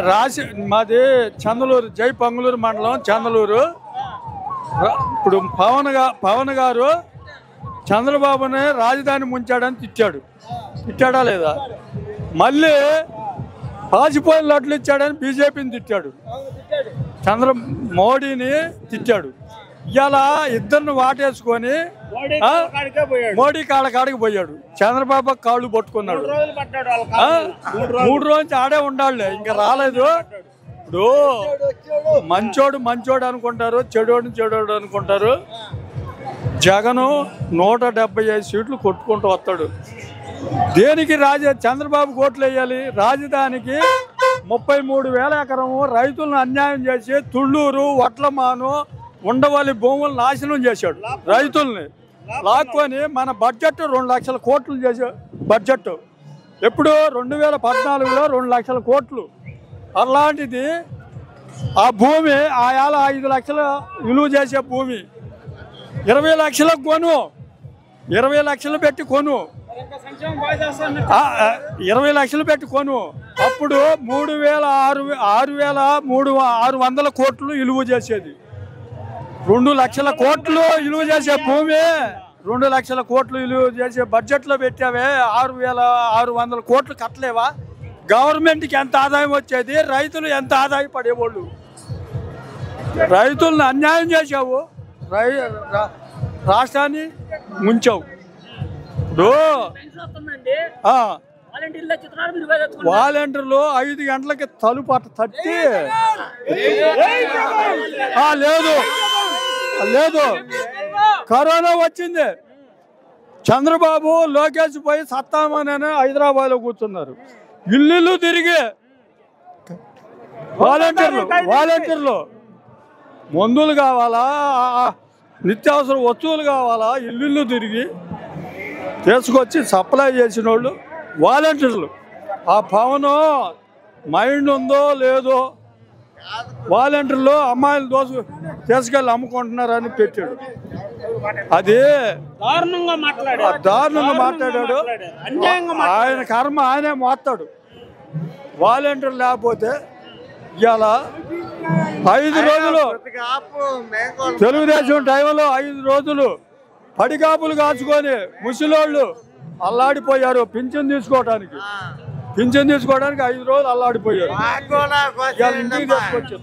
రాసి మాది చందలూరు, జై పొంగలూరు మండలం చందలూరు. ఇప్పుడు పవన్ గారు చంద్రబాబుని రాజధాని ముంచాడని తిట్టాడా లేదా? మళ్ళీ పాచిపోయిన లడ్లు ఇచ్చాడని బీజేపీని తిట్టాడు, మోడీని తిట్టాడు. ఇలా ఇద్దరిని వాటేసుకొని మోడీ కాడికి పోయాడు. చంద్రబాబు కాళ్ళు పట్టుకున్నాడు. 3 రోజులు ఆడే ఉండాలి, ఇంకా రాలేదు. ఇప్పుడు మంచోడు అనుకుంటారు, చెడోడు అనుకుంటారు. జగను 175 సీట్లు కొట్టుకుంటూ వస్తాడు. దేనికి చంద్రబాబు ఓట్లు వేయాలి? రాజధానికి 33,000 ఎకరము రైతులను అన్యాయం చేసి తుళ్ళూరు, వడ్లమాను, ఉండవల్లి భూములు నాశనం చేశాడు. రైతుల్ని లాక్కొని మన బడ్జెట్ 2 లక్షల కోట్లు చేసే బడ్జెట్. ఎప్పుడు 2014లో 2 లక్షల కోట్లు. అలాంటిది ఆ భూమి ఆయాల 5 లక్షలు విలువ చేసే భూమి 20 లక్షలకు కొను, 20 లక్షలు పెట్టి కొను, 20 లక్షలు పెట్టి కొను. అప్పుడు 6,600 కోట్లు విలువ చేసేది. 2 లక్షల కోట్లు విలువ చేసే భూమి 2 లక్షల కోట్లు విలువ చేసే బడ్జెట్లో పెట్టావే. 6,600 కోట్లు కట్టలేవా? గవర్నమెంట్కి ఎంత ఆదాయం వచ్చేది? రైతులు ఎంత ఆదాయపడేవాళ్ళు? రైతులను అన్యాయం చేసావు, రాష్ట్రాన్ని ముంచావు. వాలంటీర్లు 5 గంటలకి తలుపు తట్టి లేదు కరోనా వచ్చింది. చంద్రబాబు లోకేష్ పోయి సత్తామని హైదరాబాద్లో కూర్చున్నారు. ఇల్లు తిరిగి వాలంటీర్లు మందులు కావాలా, నిత్యావసర వస్తువులు కావాలా, ఇల్లు తిరిగి తీసుకొచ్చి సప్లై చేసిన వాళ్ళు వాలంటీర్లు. ఆ పవన్ మైండ్ ఉందో లేదో, వాలంటీర్లు అమ్మాయిలు తీసుకెళ్ళి అమ్ముకుంటున్నారని పెట్టాడు. అది దారుణంగా మాట్లాడాడు. ఆయన కర్మ ఆయనే మోస్తాడు. వాలంటీర్ లేకపోతే ఇలా 5 రోజులు తెలుగుదేశం టైంలో 5 రోజులు పడికాపులు కాచుకొని ముసలోళ్ళు అల్లాడిపోయారు. పింఛన్ తీసుకోవడానికి 5 రోజులు అల్లాడిపోయారు. ఇంటికి తీసుకొచ్చారు.